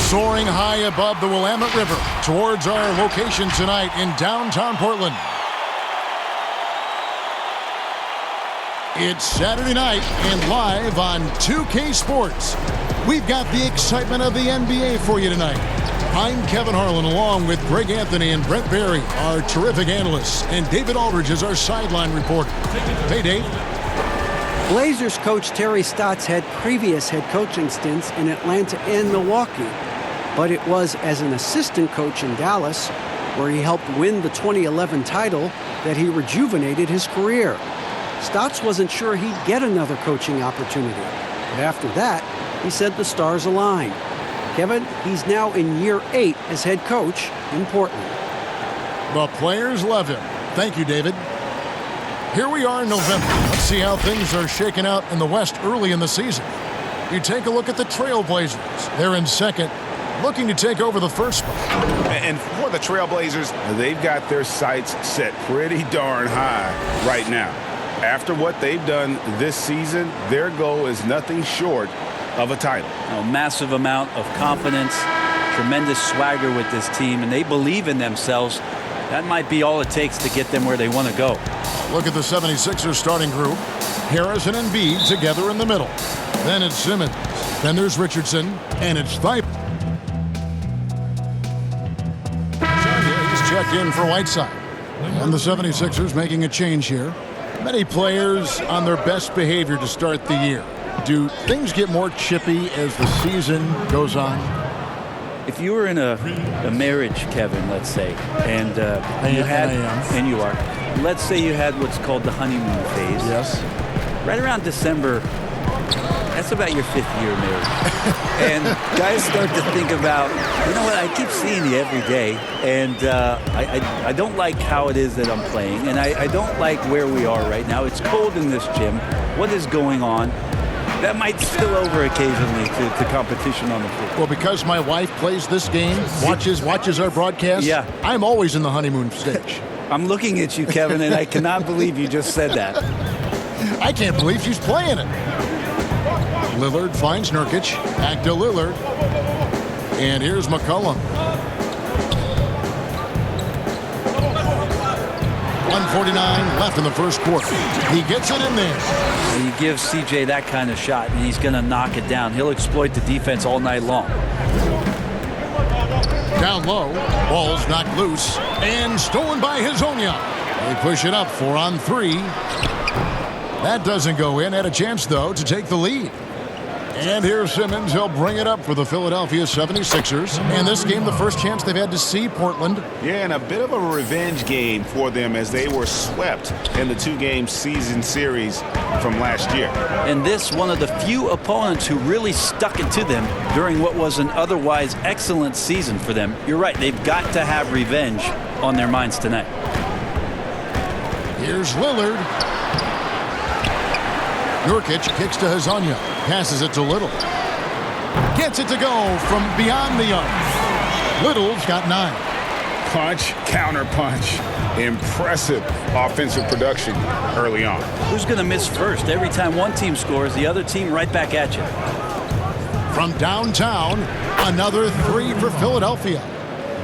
Soaring high above the Willamette River towards our location tonight in downtown Portland. It's Saturday night and live on 2K Sports. We've got the excitement of the NBA for you tonight. I'm Kevin Harlan along with Greg Anthony and Brett Barry, our terrific analysts, and David Aldridge is our sideline reporter. Hey, Dave. Blazers coach Terry Stotts had previous head coaching stints in Atlanta and Milwaukee, but it was as an assistant coach in Dallas, where he helped win the 2011 title, that he rejuvenated his career. Stotts wasn't sure he'd get another coaching opportunity, but after that, he said the stars aligned. Kevin, he's now in year 8 as head coach in Portland. The players love him. Thank you, David. Here we are in November. Let's see how things are shaking out in the West early in the season. You take a look at the Trailblazers. They're in second, looking to take over the first spot. And for the Trailblazers, they've got their sights set pretty darn high right now. After what they've done this season, their goal is nothing short of a title. A massive amount of confidence, tremendous swagger with this team, and they believe in themselves. That might be all it takes to get them where they want to go. Look at the 76ers starting group. Harris and Embiid together in the middle. Then it's Simmons. Then there's Richardson. And it's Thibault. He's checked in for Whiteside. And the 76ers making a change here. Many players on their best behavior to start the year. Do things get more chippy as the season goes on? If you were in a marriage, Kevin, let's say, and you are, let's say you had what's called the honeymoon phase. Yes. Right around December, that's about your 5th year of marriage. And guys start to think about, you know what, I keep seeing you every day, and I don't like how it is that I'm playing, and I don't like where we are right now. It's cold in this gym. What is going on? That might spill over occasionally to competition on the floor. Well, because my wife plays this game, watches our broadcast, yeah. I'm always in the honeymoon stage. I'm looking at you, Kevin, and I cannot believe you just said that. I can't believe she's playing it. Lillard finds Nurkic. Back to Lillard. And here's McCollum. 1:49 left in the first quarter. He gets it in there. You give CJ that kind of shot, and he's going to knock it down. He'll exploit the defense all night long. Down low. Ball's knocked loose. And stolen by Hazonia. They push it up 4 on 3. That doesn't go in. Had a chance, though, to take the lead. And here's Simmons. He'll bring it up for the Philadelphia 76ers. And this game, the first chance they've had to see Portland. Yeah, and a bit of a revenge game for them as they were swept in the 2-game season series from last year. And this, one of the few opponents who really stuck it to them during what was an otherwise excellent season for them. You're right, they've got to have revenge on their minds tonight. Here's Lillard. Nurkic kicks to Hazonia. Passes it to Little. Gets it to go from beyond the arc. Little's got 9. Punch, counter punch. Impressive offensive production early on. Who's going to miss first? Every time one team scores, the other team right back at you. From downtown, another 3 for Philadelphia.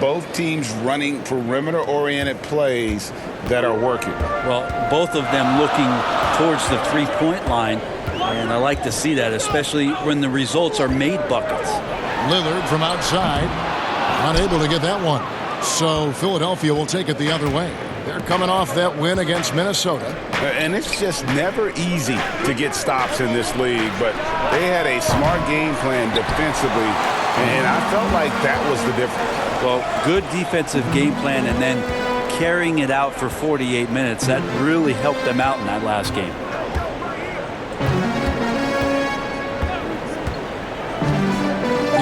Both teams running perimeter-oriented plays that are working. Well, both of them looking towards the three-point line, and I like to see that, especially when the results are made buckets. Lillard from outside, unable to get that one. So Philadelphia will take it the other way. They're coming off that win against Minnesota. And it's just never easy to get stops in this league, but they had a smart game plan defensively, and I felt like that was the difference. Well, good defensive game plan and then carrying it out for 48 minutes. That really helped them out in that last game.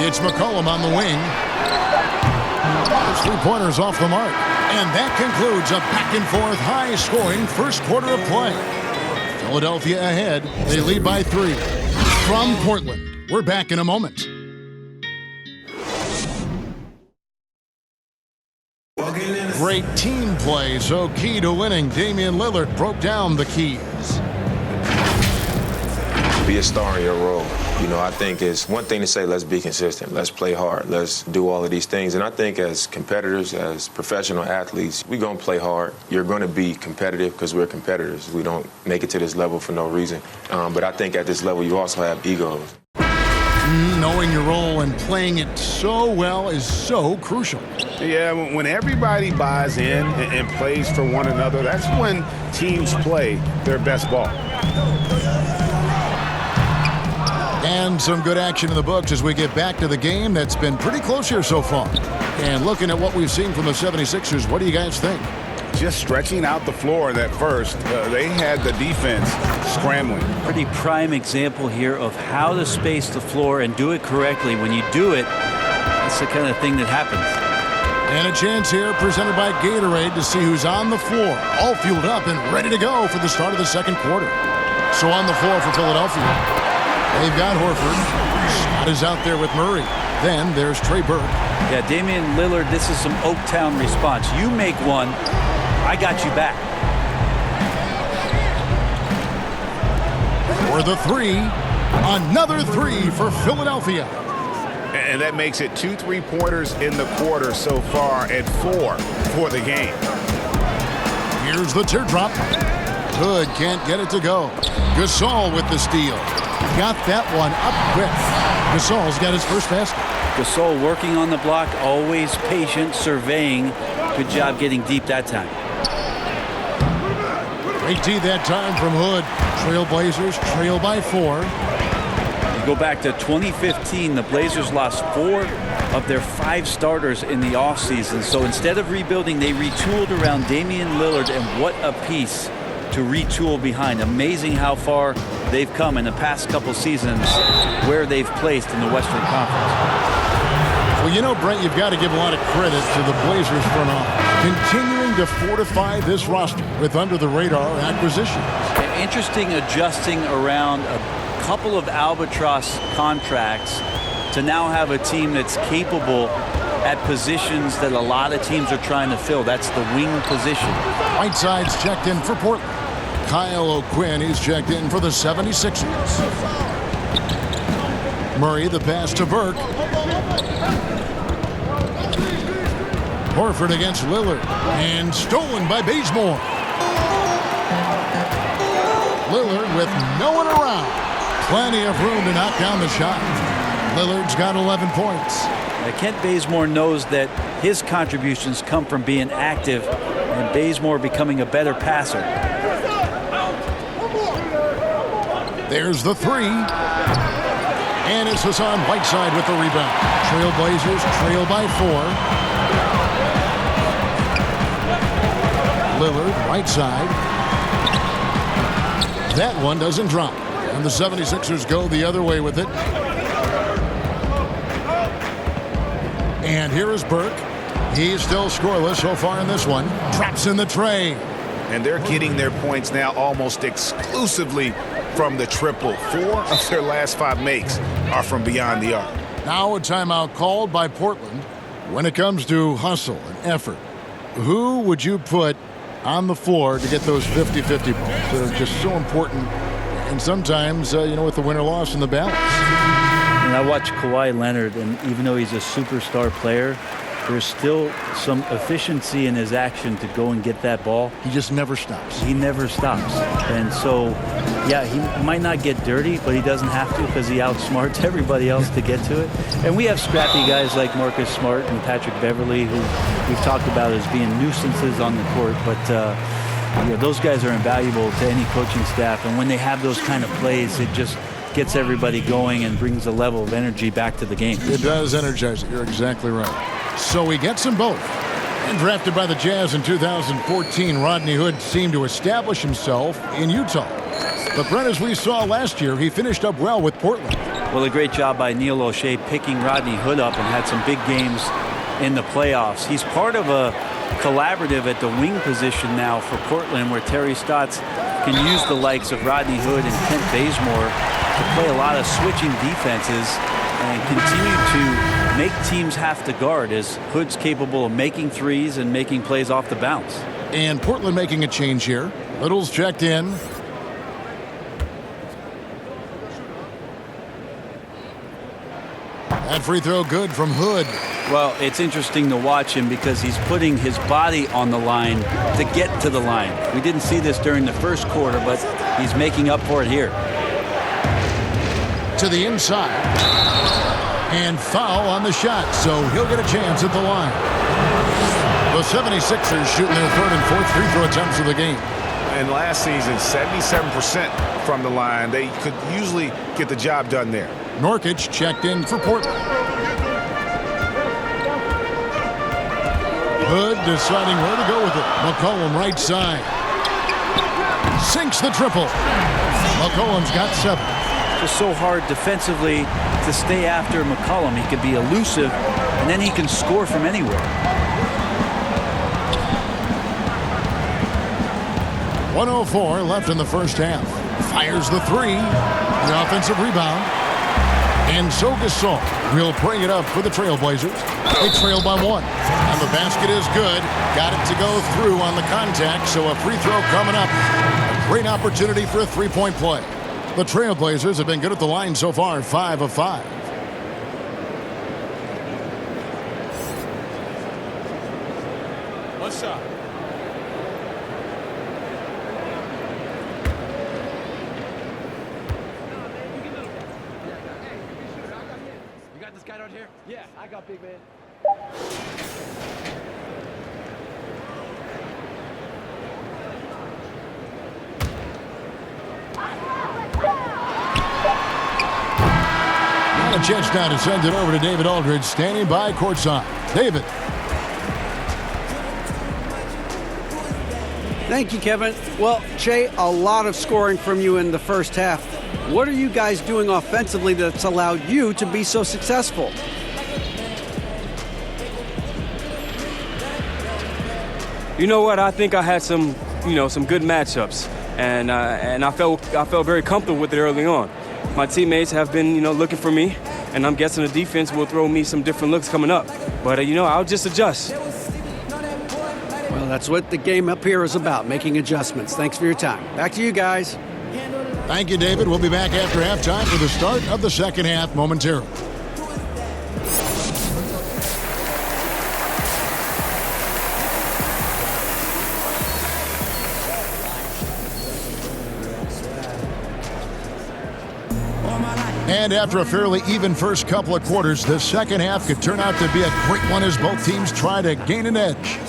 It's McCollum on the wing. Those 3-pointers off the mark. And that concludes a back-and-forth, high-scoring first quarter of play. Philadelphia ahead. They lead by 3. From Portland, we're back in a moment. Great team play, so key to winning. Damian Lillard broke down the keys. Be a star in your role. You know, I think it's one thing to say, let's be consistent, let's play hard, let's do all of these things. And I think as competitors, as professional athletes, we're going to play hard. You're going to be competitive because we're competitors. We don't make it to this level for no reason. But I think at this level, you also have egos. Knowing your role and playing it so well is so crucial. Yeah, when everybody buys in and plays for one another, that's when teams play their best ball. And some good action in the books as we get back to the game that's been pretty close here so far. And looking at what we've seen from the 76ers, what do you guys think? Just stretching out the floor that first, they had the defense scrambling. Pretty prime example here of how to space the floor and do it correctly. When you do it, that's the kind of thing that happens. And a chance here presented by Gatorade to see who's on the floor, all fueled up and ready to go for the start of the second quarter. So on the floor for Philadelphia, they've got Horford. Scott is out there with Murray. Then there's Trey Burke. Yeah, Damian Lillard, this is some Oaktown response. You make one, I got you back. For the three, another three for Philadelphia. And that makes it 2 3-pointers in the quarter so far and 4 for the game. Here's the teardrop. Hood can't get it to go. Gasol with the steal. Got that one up quick. Gasol's got his first basket. Gasol working on the block, always patient, surveying. Good job getting deep that time. Great D that time from Hood. Trailblazers trail by 4. You go back to 2015, the Blazers lost 4 of their 5 starters in the offseason. So instead of rebuilding, they retooled around Damian Lillard, and what a piece to retool behind. Amazing how far they've come in the past couple seasons where they've placed in the Western Conference. Well, you know, Brent, you've got to give a lot of credit to the Blazers front office, continuing to fortify this roster with under-the-radar acquisitions. Interesting adjusting around a couple of albatross contracts to now have a team that's capable at positions that a lot of teams are trying to fill. That's the wing position. Whiteside's checked in for Portland. Kyle O'Quinn is checked in for the 76ers. Murray the pass to Burke. Horford against Lillard. And stolen by Bazemore. Lillard with no one around. Plenty of room to knock down the shot. Lillard's got 11 points. Kent Bazemore knows that his contributions come from being active and Bazemore becoming a better passer. There's the three. And it's Hassan Whiteside with the rebound. Trailblazers trail by 4. Lillard, right side. That one doesn't drop. And the 76ers go the other way with it. And here is Burke. He's still scoreless so far in this one. Traps in the tray. And they're getting their points now almost exclusively from the triple. 4 of their last 5 makes are from beyond the arc. Now a timeout called by Portland. When it comes to hustle and effort, who would you put on the floor to get those 50-50 balls that are just so important? And sometimes, with the win-or-loss in the balance. And I watch Kawhi Leonard, and even though he's a superstar player, there's still some efficiency in his action to go and get that ball. He just never stops. He never stops. And so, yeah, he might not get dirty, but he doesn't have to because he outsmarts everybody else to get to it. And we have scrappy guys like Marcus Smart and Patrick Beverly who we've talked about as being nuisances on the court. But those guys are invaluable to any coaching staff. And when they have those kind of plays, it just gets everybody going and brings a level of energy back to the game. It does energize it. You're exactly right. So he gets them both. And drafted by the Jazz in 2014, Rodney Hood seemed to establish himself in Utah. But Brent, as we saw last year, he finished up well with Portland. Well, a great job by Neil O'Shea picking Rodney Hood up and had some big games in the playoffs. He's part of a collaborative at the wing position now for Portland where Terry Stotts can use the likes of Rodney Hood and Kent Bazemore to play a lot of switching defenses and continue to make teams have to guard as Hood's capable of making threes and making plays off the bounce. And Portland making a change here. Little's checked in. That free throw good from Hood. Well, it's interesting to watch him because he's putting his body on the line to get to the line. We didn't see this during the first quarter, but he's making up for it here. To the inside. And foul on the shot, so he'll get a chance at the line. The 76ers shooting their third and fourth free throw attempts of the game. And last season, 77% from the line. They could usually get the job done there. Nurkic checked in for Portland. Hood deciding where to go with it. McCollum right side. Sinks the triple. McCollum's got 7. It's so hard defensively to stay after McCollum. He can be elusive, and then he can score from anywhere. 1:04 left in the first half. Fires the 3. The offensive rebound. And so Gasol will bring it up for the Trailblazers. They trail by 1. And the basket is good. Got it to go through on the contact, so a free throw coming up. A great opportunity for a three-point play. The Trailblazers have been good at the line so far, 5 of 5. What's up? You got this guy out here? Yeah, I got big man. Not a chance now to send it over to David Aldridge, standing by courtside. David. Thank you, Kevin. Well, Jay, a lot of scoring from you in the first half. What are you guys doing offensively that's allowed you to be so successful? You know what? I think I had some good matchups, and I felt very comfortable with it early on. My teammates have been, looking for me, and I'm guessing the defense will throw me some different looks coming up. But I'll just adjust. Well, that's what the game up here is about, making adjustments. Thanks for your time. Back to you guys. Thank you, David. We'll be back after halftime for the start of the second half momentarily. And after a fairly even first couple of quarters, the second half could turn out to be a great one as both teams try to gain an edge.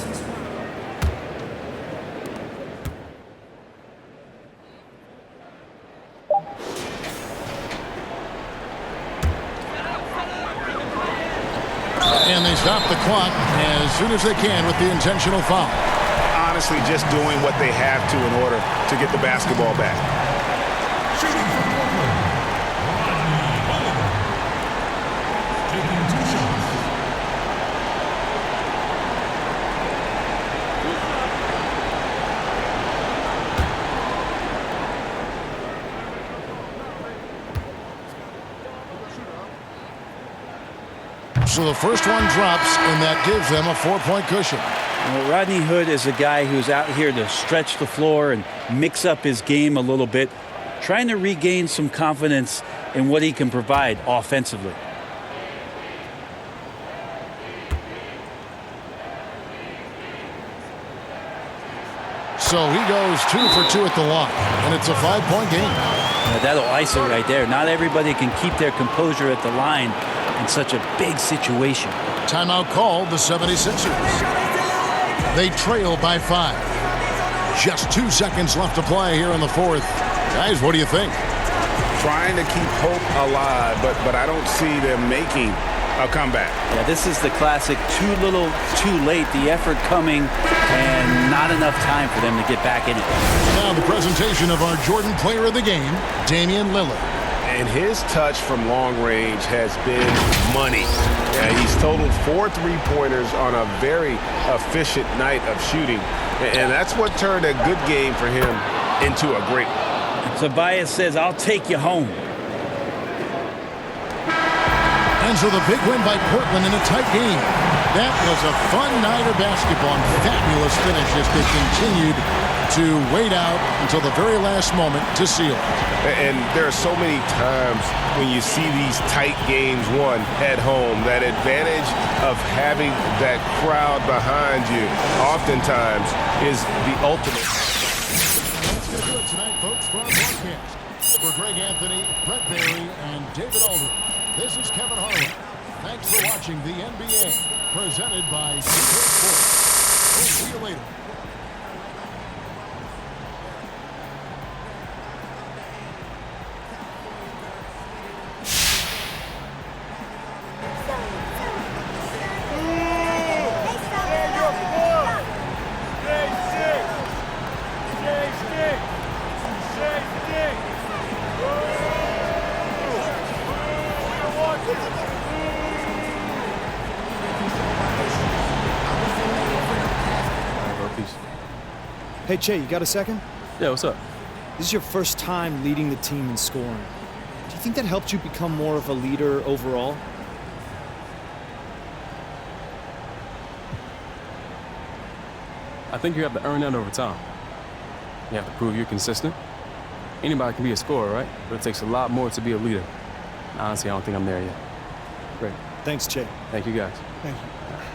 And they stop the clock as soon as they can with the intentional foul. Honestly, just doing what they have to in order to get the basketball back. So the first one drops, and that gives them a 4-point cushion. Well, Rodney Hood is a guy who's out here to stretch the floor and mix up his game a little bit, trying to regain some confidence in what he can provide offensively. So he goes 2 for 2 at the line, and it's a 5-point game. That'll ice it right there. Not everybody can keep their composure at the line in such a big situation. Timeout called, the 76ers. They trail by 5. Just 2 seconds left to play here in the fourth. Guys, what do you think? Trying to keep hope alive, but I don't see them making a comeback. Yeah, this is the classic too little, too late. The effort coming and not enough time for them to get back in it. Now the presentation of our Jordan Player of the Game, Damian Lillard. And his touch from long range has been money. He's totaled 4 3-pointers on a very efficient night of shooting. And that's what turned a good game for him into a great one. Tobias says, I'll take you home. And so the big win by Portland in a tight game. That was a fun night of basketball and fabulous finish as they continued to wait out until the very last moment to seal it. And there are so many times when you see these tight games won at home, that advantage of having that crowd behind you oftentimes is the ultimate. That's going to do it tonight, folks, for our broadcast. For Greg Anthony, Brett Barry, and David Aldridge, this is Kevin Harlan. Thanks for watching the NBA, presented by Secure Sports. We'll see you later. Hey, Che, you got a second? Yeah, what's up? This is your first time leading the team in scoring. Do you think that helped you become more of a leader overall? I think you have to earn that over time. You have to prove you're consistent. Anybody can be a scorer, right? But it takes a lot more to be a leader. Honestly, I don't think I'm there yet. Great. Thanks, Che. Thank you, guys. Thank you.